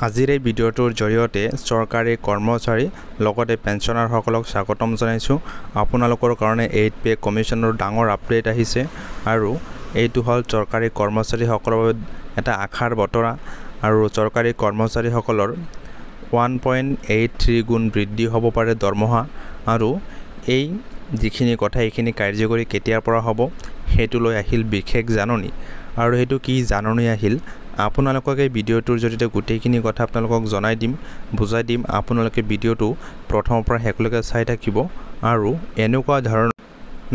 আজিৰ এই ভিডিঅ'টোৰ জৰিয়তে চৰকাৰী কৰ্মচাৰী লগতে পেঞ্চনাৰসকলক স্বাগতম জনাইছোঁ। আপোনালোকৰ কাৰণে 8 পে কমিছনৰ ডাঙৰ আপডেট আহিছে আৰু এইটো হ'ল চৰকাৰী কৰ্মচাৰীসকলৰ বাবে এটা আশাৰ বতৰা আৰু চৰকাৰী কৰ্মচাৰীসকলৰ 1.83 গুণ বৃদ্ধি হ'ব পাৰে দৰমহা আৰু এই যিখিনি কথা এইখিনি কাৰ্যকৰী কেতিয়াৰ পৰা হ'ব সেইটো লৈ আহিল বিশেষ জাননী আৰু সেইটো কি জাননী আহিল আপোনালোকক এই ভিডিঅ'টোৰ জৰিয়তে গোটেইখিনি কথা আপোনালোকক জনাই দিম বুজাই দিম। আপোনালোকে ভিডিঅ'টো প্ৰথমৰ পৰা শেষলৈকে চাই থাকিব আৰু এনেকুৱা ধৰণৰ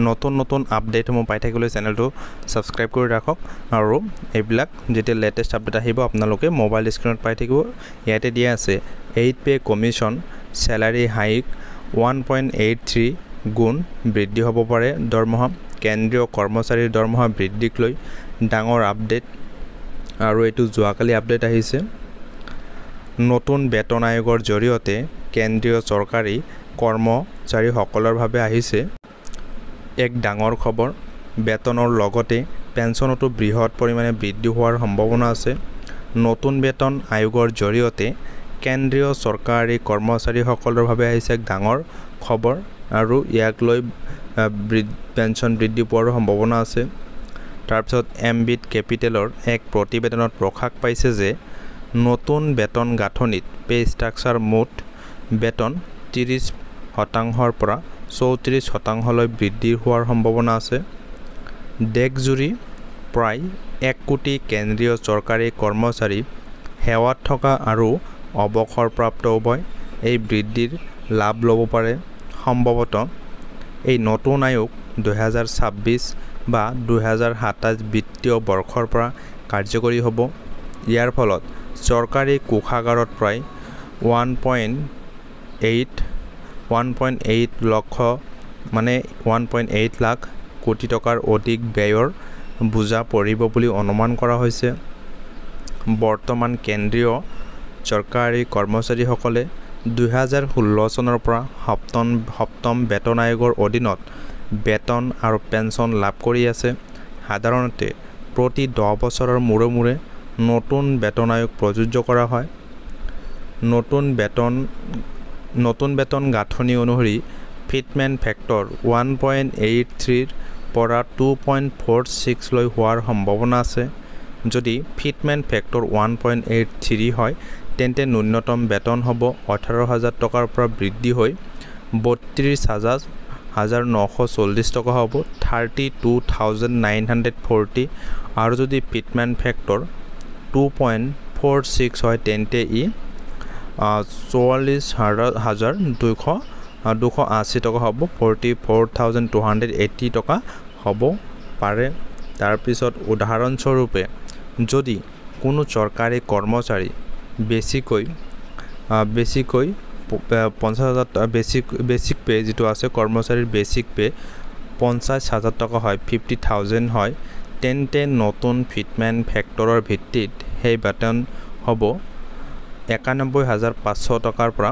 নতুন আপডেটসমূহ পাই থাকিবলৈ চেনেলটো সাবস্ক্ৰাইব কৰি ৰাখক আৰু এইবিলাক যেতিয়া লেটেষ্ট আপডেট আহিব আপোনালোকে মোবাইল স্ক্ৰীনত পাই থাকিব। ইয়াতে দিয়া আছে 8 পে কমিছন স্যালাৰি হাইক 1.83 গুণ বৃদ্ধি হ'ব পাৰে দৰমহা। কেন্দ্ৰীয় কৰ্মচাৰীৰ দৰমহা বৃদ্ধিক লৈ ডাঙৰ আপডেট আৰু এইটো যোৱাকালি আপডেট আহিছে। নতুন বেতন আয়োগৰ জৰিয়তে কেন্দ্ৰীয় চৰকাৰী কৰ্মচাৰীসকলৰ বাবে আহিছে এক ডাঙৰ খবৰ। বেতনৰ লগতে পেঞ্চনতো বৃহৎ পৰিমাণে বৃদ্ধি হোৱাৰ সম্ভাৱনা আছে। নতুন বেতন আয়োগৰ জৰিয়তে কেন্দ্ৰীয় চৰকাৰী কৰ্মচাৰীসকলৰ বাবে আহিছে এক ডাঙৰ খবৰ আৰু ইয়াক লৈ পেঞ্চন বৃদ্ধি পোৱাৰ সম্ভাৱনা আছে। তাৰপিছত এমবিট কেপিটেলৰ এক প্ৰতিবেদনত প্ৰকাশ পাইছে যে নতুন বেতন গাঁথনিত পে ষ্ট্ৰাকচাৰ মুঠ বেতন 30% পৰা 34% বৃদ্ধি হোৱাৰ সম্ভাৱনা আছে। দেশজুৰি প্ৰায় 1 কোটি কেন্দ্ৰীয় চৰকাৰী কৰ্মচাৰী সেৱাত থকা আৰু অৱসৰপ্ৰাপ্ত উভয় এই বৃদ্ধিৰ লাভ ল'ব পাৰে। সম্ভৱতঃ এই নতুন আয়োগ 2026 বা 2027 বিত্তীয় বৰ্ষৰ পৰা কাৰ্যকৰী হ'ব। ইয়াৰ ফলত চৰকাৰী কোষাগাৰত প্ৰায় 1.8 লাখ কোটি টকাৰ অধিক ব্যয়ৰ বোজা পৰিব বুলি অনুমান কৰা হৈছে। বৰ্তমান কেন্দ্ৰীয় চৰকাৰী কৰ্মচাৰীসকলে 2016 চনৰ পৰা সপ্তম বেতন আয়োগৰ অধীনত বেতন আৰু পেঞ্চন লাভ কৰি আছে। সাধাৰণতে প্ৰতি 10 বছৰৰ মূৰে নতুন বেতন আয়োগ প্ৰযোজ্য কৰা হয়। নতুন বেতন গাঁথনি অনুসৰি ফিটমেণ্ট ফেক্টৰ 1.83 পৰা 2.46 লৈ হোৱাৰ সম্ভাৱনা আছে। যদি ফিটমেণ্ট ফেক্টৰ 1.83 হয় তেন্তে ন্যূনতম বেতন হ'ব 18,000 টকাৰ পৰা বৃদ্ধি হৈ 32,940 টকা হ'ব 32,940 আৰু যদি ফিটমেণ্ট ফেক্টৰ 2.46 হয় তেন্তে ই 44,280 টকা হ'ব 44,280 টকা হ'ব পাৰে। তাৰপিছত উদাহৰণস্বৰূপে যদি কোনো চৰকাৰী কৰ্মচাৰী বেছিকৈ 50,000 বেছিক পে যিটো আছে কৰ্মচাৰীৰ বেছিক পে 50,000 টকা হয় 50,000 হয় তেন্তে নতুন ফিটমেণ্ট ফেক্টৰৰ ভিত্তিত সেই বেতন হ'ব 91,500 টকাৰ পৰা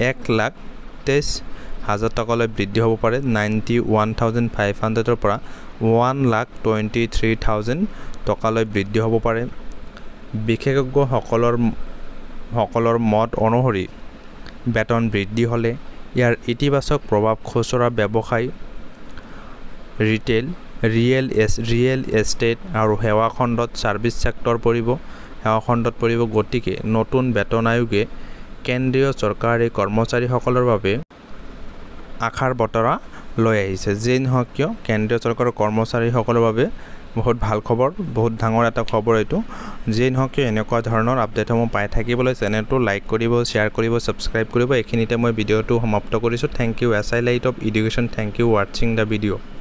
1,23,000 টকালৈ বৃদ্ধি হ'ব পাৰে। 91,500 পৰা 1,23,000 টকালৈ বৃদ্ধি হ'ব পাৰে। বিশেষজ্ঞসকলৰ মত অনুসৰি বেতন বৃদ্ধি হ'লে ইয়াৰ ইতিবাচক প্ৰভাৱ খুচুৰা ব্যৱসায় ৰিয়েল এষ্টেট আৰু সেৱা খণ্ডত ছাৰ্ভিচ ছেক্টৰ পৰিব। গতিকে নতুন বেতন আয়োগে কেন্দ্ৰীয় চৰকাৰী কৰ্মচাৰীসকলৰ বাবে আশাৰ বতৰা লৈ আহিছে। যেই নহওক কিয় কেন্দ্ৰীয় চৰকাৰৰ কৰ্মচাৰীসকলৰ বাবে বহুত ভাল খবৰ, বহুত ডাঙৰ এটা খবৰ এইটো। যেই নহওক কিয় এনেকুৱা ধৰণৰ আপডেটসমূহ পাই থাকিবলৈ চেনেলটো লাইক কৰিব, শ্বেয়াৰ কৰিব, ছাবস্ক্ৰাইব কৰিব। এইখিনিতে মই ভিডিঅ'টো সমাপ্ত কৰিছোঁ। Thank you SI light of education. Thank you ৱাটছিং দ্য ভিডিঅ'।